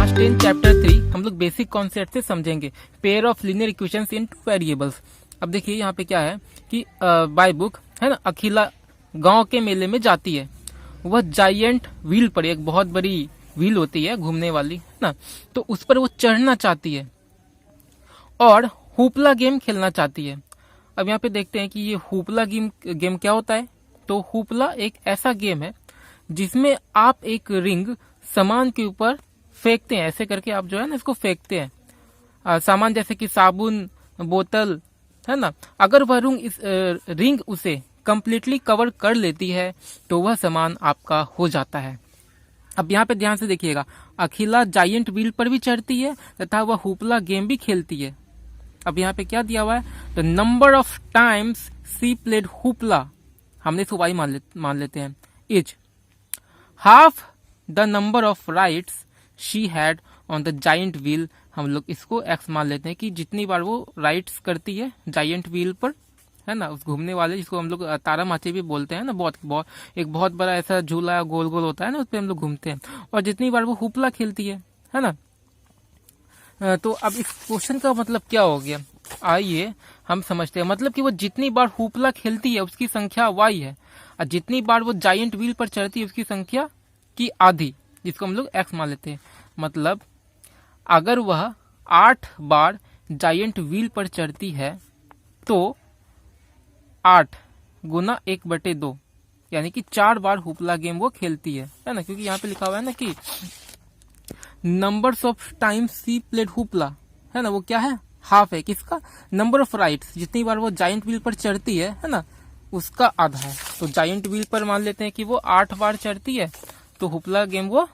Class 10 chapter 3 हम लोग basic concept से समझेंगे pair of linear equations in two variables. अब देखिए यहाँ पे क्या है कि बाय बुक है ना, अखिला गांव के मेले में जाती है। वह जायंट व्हील पर, एक बहुत बड़ी व्हील होती है घूमने वाली है ना, तो उस पर वो चढ़ना चाहती है और हुपला गेम खेलना चाहती है। अब यहाँ पे देखते हैं कि ये हुपला गेम क्या होता है। तो हुपला एक ऐसा गेम है जिसमें आप एक रिंग सामान के ऊपर फेंकते हैं, ऐसे करके आप जो है ना इसको फेंकते हैं। सामान जैसे कि साबुन, बोतल है ना, अगर वह रिंग उसे कंप्लीटली कवर कर लेती है तो वह सामान आपका हो जाता है। अब यहाँ पे ध्यान से देखिएगा, अखिला जायंट व्हील पर भी चढ़ती है तथा वह हुपला गेम भी खेलती है। अब यहाँ पे क्या दिया हुआ है, the number of times she played hoopla, हमने इसको वाई मान लेते हैं, is half the number of rides she had on the giant wheel. हम लोग इसको एक्स मान लेते हैं कि जितनी बार वो राइड्स करती है जायंट व्हील पर, है ना, उस घूमने वाले जिसको हम लोग तारा माची भी बोलते हैं ना, एक बहुत बड़ा ऐसा झूला गोल गोल होता है ना, उस पर हम लोग घूमते हैं, और जितनी बार वो हुपला खेलती है ना। तो अब इस क्वेश्चन का मतलब क्या हो गया, आइए हम समझते हैं। मतलब कि वो जितनी बार हुपला खेलती है उसकी संख्या वाई है, और जितनी बार वो जायंट व्हील पर चढ़ती है उसकी संख्या की आधी, जिसको हम लोग एक्स मान लेते हैं। मतलब अगर वह 8 बार जायंट व्हील पर चढ़ती है तो 8 गुना 1/2 यानी कि 4 बार हुपला गेम वो खेलती है ना, क्योंकि यहाँ पे लिखा हुआ है ना कि numbers of times she played hoopla, है ना, वो क्या है, हाफ है किसका, नंबर ऑफ राइड्स, जितनी बार वो जायंट व्हील पर चढ़ती है ना, उसका आधा है। तो जायंट व्हील पर मान लेते हैं कि वो 8 बार चढ़ती है, तो हुपला गेम वो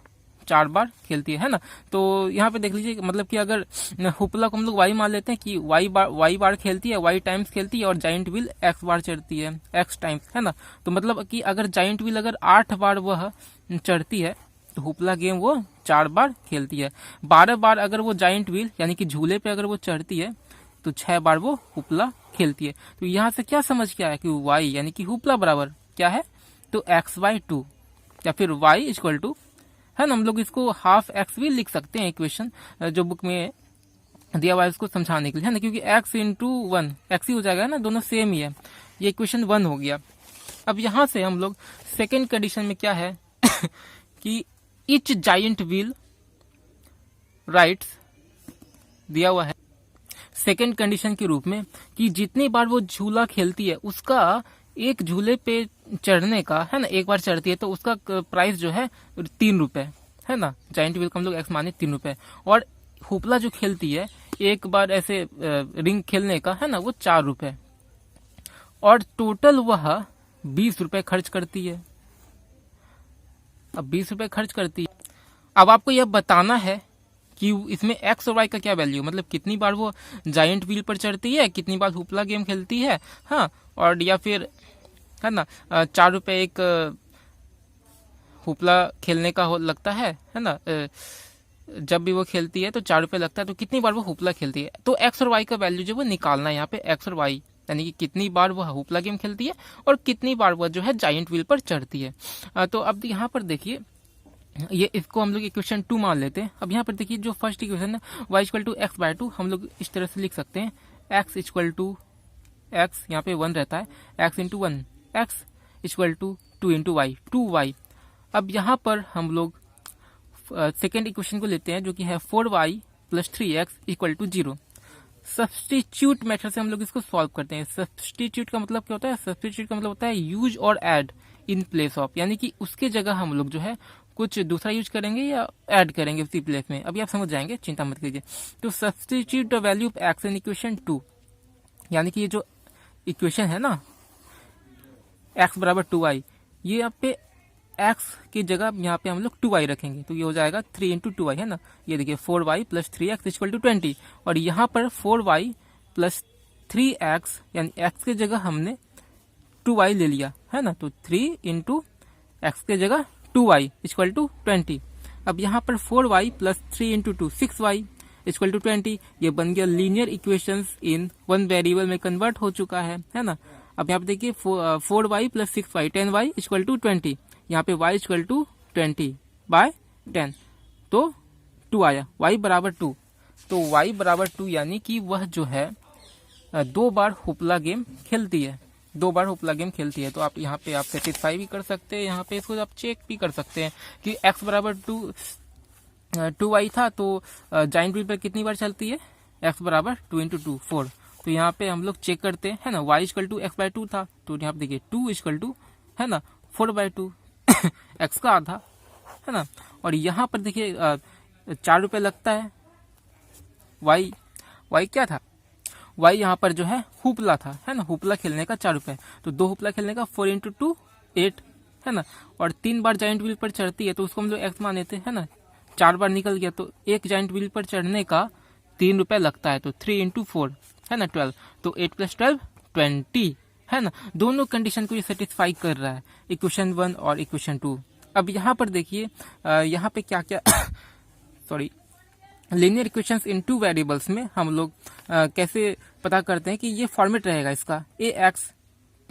4 बार खेलती है ना। तो यहाँ पे देख लीजिए, मतलब कि अगर हुपला को हम लोग वाई मान लेते हैं कि वाई बार खेलती है, वाई टाइम्स खेलती है, और जायंट व्हील एक्स बार चढ़ती है, एक्स टाइम्स, है ना। तो मतलब कि अगर जायंट व्हील अगर 8 बार वह चढ़ती है तो हुपला गेम वो 4 बार खेलती है। 12 बार अगर वो जायंट व्हील यानी कि झूले पे अगर वो चढ़ती है तो 6 बार वो हुपला खेलती है। तो यहाँ से क्या समझ के आया कि वाई यानी कि हुपला बराबर क्या है, तो x/2, या फिर y इक्वल टू, है ना, हम लोग इसको हाफ एक्स भी लिख सकते हैं इक्वेशन जो बुक में दिया हुआ है उसको समझाने के लिए, है ना, क्योंकि x × 1 x ही हो जाएगा ना, दोनों सेम ही है। ये इक्वेशन 1 हो गया। अब यहाँ से हम लोग सेकेंड कंडीशन में क्या है कि इच जायंट व्हील राइड्स दिया हुआ है सेकेंड कंडीशन के रूप में कि जितनी बार वो झूला खेलती है उसका एक झूले पे चढ़ने का, है ना, एक बार चढ़ती है तो उसका प्राइस जो है 3 रुपए, है ना, जायंट व्हील का हम लोग एक्स माने 3 रुपए, और हुपला जो खेलती है एक बार ऐसे रिंग खेलने का, है ना, वो 4 रुपए, और टोटल वह 20 रुपए खर्च करती है। अब 20 रुपए खर्च करती है। अब आपको यह बताना है कि इसमें एक्स और वाई का क्या वैल्यू, मतलब कितनी बार वो जायंट व्हील पर चढ़ती है, कितनी बार हुपला गेम खेलती है, हाँ, और या फिर, है ना, 4 रुपए एक हुपला खेलने का लगता है ना, जब भी वो खेलती है तो 4 रुपए लगता है, तो कितनी बार वो हुपला खेलती है। तो एक्स और वाई का वैल्यू जो वो निकालना है यहाँ पे, एक्स और वाई यानी कि कितनी बार वह हुपला गेम खेलती है और कितनी बार वह जो है जायंट व्हील पर चढ़ती है। तो अब यहाँ पर देखिए, ये इसको हम लोग इक्वेशन 2 मान लेते हैं। अब यहाँ पर देखिए जो फर्स्ट इक्वेशन है y = x/2, हम लोग इस तरह से लिख सकते हैं, x = x, यहाँ पे 1 रहता है, x × 1, x = 2 × y, 2y। अब यहाँ पर हम लोग सेकेंड इक्वेशन को लेते हैं जो कि है 4y + 3x = 0। सब्स्टिट्यूट मेथड से हम लोग इसको सॉल्व करते हैं। सब्स्टिट्यूट का मतलब क्या होता है, सब्स्टिट्यूट का मतलब होता है यूज और ऐड इन प्लेस ऑफ, यानी कि उसके जगह हम लोग जो है कुछ दूसरा यूज करेंगे या ऐड करेंगे उसी प्लेस में। अभी आप समझ जाएंगे, चिंता मत कीजिए। तो substitute the value of x in equation 2, यानी कि ये जो इक्वेशन है ना x = 2y, ये यहाँ पे x की जगह यहाँ पे हम लोग 2y रखेंगे, तो ये हो जाएगा 3 × 2y, है ना। ये देखिए 4y + 3x = 20, और यहाँ पर 4y + 3x यानी x की जगह हमने 2y ले लिया, है ना, तो 3 × x की जगह 2y = 20। अब यहाँ पर 4y + 3 × 2 6y = 20, ये बन गया लीनियर इक्वेशंस इन 1 वेरिएबल में कन्वर्ट हो चुका है ना। अब यहाँ पे देखिए 4y + 6y 10y = 20, यहाँ पे y = 20/10, तो 2 आया, y बराबर 2, तो y बराबर 2 यानी कि वह जो है 2 बार होपला गेम खेलती है, 2 बार होपला गेम खेलती है। तो आप यहाँ पे आप सेटिस्फाई भी कर सकते हैं, यहाँ पे इसको आप चेक भी कर सकते हैं कि x बराबर 2y था, तो जाइंट व्हील पर कितनी बार चलती है, x बराबर 2 × 2 4। तो यहाँ पे हम लोग चेक करते हैं, है ना, y equal to x by 2 था, तो यहाँ पे देखिए 2 इक्वल टू, है ना, 4/2 x का आधा, है ना। और यहाँ पर देखिए 4 रुपये लगता है, y क्या था, y यहाँ पर जो है हुपला था, है ना, हुपला खेलने का 4 रुपये, तो 2 हुपला खेलने का 4 × 2 8, है ना। और 3 बार जाइंट व्हील पर चढ़ती है तो उसको हम लोग x मान लेते हैं, है ना, 4 बार निकल गया तो एक जाइंट व्हील पर चढ़ने का 3 रुपये लगता है, तो 3 × 4, है ना, 12, तो 8 + 12 20, है ना। दोनों कंडीशन को ये सेटिस्फाई कर रहा है, इक्वेशन 1 और इक्वेशन 2। अब यहाँ पर देखिए यहाँ पे क्या क्या सॉरी, लीनियर इक्वेशंस इन 2 वेरिएबल्स में हम लोग कैसे पता करते हैं कि ये फॉर्मेट रहेगा इसका, ax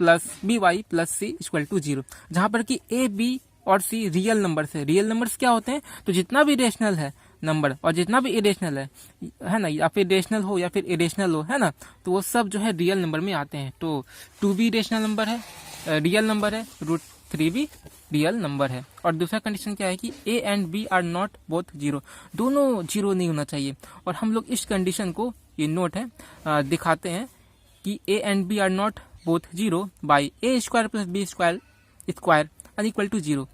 + by + c = 0, जहां पर कि a, b और c रियल नंबर्स है। रियल नंबर्स क्या होते हैं, तो जितना भी रेशनल है नंबर और जितना भी इरेशनल है ना, या फिर रेशनल हो या फिर इरेशनल हो, है ना, तो वो सब जो है रियल नंबर में आते हैं। तो 2 भी रेशनल नंबर है, रियल नंबर है, √3 भी रियल नंबर है। और दूसरा कंडीशन क्या है कि a and b are not both 0, दोनों 0 नहीं होना चाहिए। और हम लोग इस कंडीशन को, ये नोट है, दिखाते हैं कि a and b are not both 0 by a² + b² unequal to 0।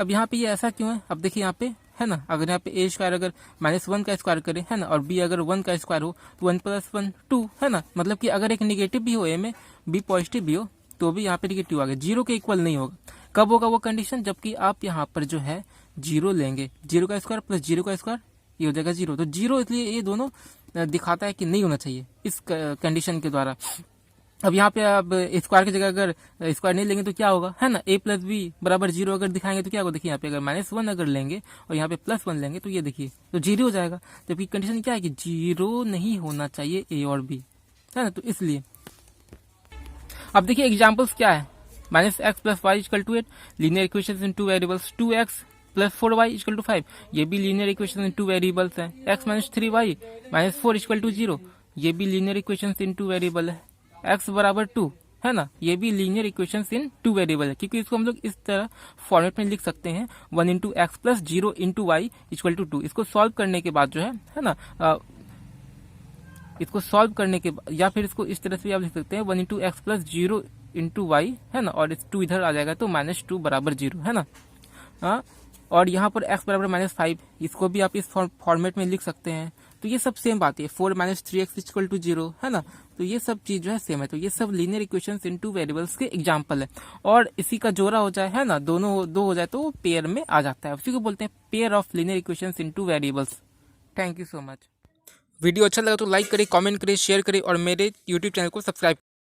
अब यहाँ पे ये ऐसा क्यों है, अब देखिए यहाँ पे, है ना, अगर यहाँ पे a² अगर -1 का स्क्वायर करे, है ना, और b अगर 1 का स्क्वायर हो तो 1 + 1 2, है ना, मतलब कि अगर एक निगेटिव भी हो a में, b पॉजिटिव भी हो, तो भी यहाँ पे निगेटिव आ गया, 0 के इक्वल नहीं होगा। कब होगा वो कंडीशन, जबकि आप यहाँ पर जो है 0 लेंगे, 0 का स्क्वायर + 0 का स्क्वायर, ये हो जाएगा 0, तो 0, इसलिए ये दोनों दिखाता है कि नहीं होना चाहिए इस कंडीशन के द्वारा। अब यहाँ पे आप स्क्वायर की जगह अगर स्क्वायर नहीं लेंगे तो क्या होगा, है ना, a + b = 0 अगर दिखाएंगे तो क्या होगा, देखिए यहाँ पे अगर -1 अगर लेंगे और यहाँ पे +1 लेंगे तो ये देखिए तो 0 हो जाएगा। जबकि कंडीशन क्या है कि 0 नहीं होना चाहिए a और b, है ना, तो इसलिए। अब देखिए एग्जाम्पल्स क्या है, -x + y = 8, linear equation in 2 variables, 2x + 4y = 5, ये भी लीनियर इक्वेशन इन 2 वेरिएबल्स है। x - 3y - 4 = 0, ये भी लीनियर इक्वेशन इन 2 वेरिएबल है। x बराबर 2, है ना, ये भी लीनियर इक्वेशंस इन 2 वेरिएबल है, क्योंकि इसको हम लोग इस तरह फॉर्मेट में लिख सकते हैं 1 × x + 0 × y = 2। इसको सॉल्व करने के बाद जो है ना, इसको सॉल्व करने के बाद, या फिर इसको इस तरह से भी आप लिख सकते हैं 1 × x + 0 × y, है ना, और 2 इधर आ जाएगा तो -2 बराबर 0, है ना। और यहाँ पर x बराबर -5, इसको भी आप इस फॉर्मेट में लिख सकते हैं। तो ये सब सेम बात है, 4 - 3x = 0, है ना, तो ये सब चीज जो है सेम है। तो ये सब लीनियर इक्वेशंस इन 2 वेरिएबल्स के एग्जांपल है। और इसी का जोड़ा हो जाए, है ना, दोनों 2 हो जाए तो पेयर में आ जाता है, उसी को बोलते हैं pair of linear equations in 2 variables. Thank you so much. Video अच्छा लगा तो लाइक करें, कमेंट करें, शेयर करें और मेरे यूट्यूब चैनल को सब्सक्राइब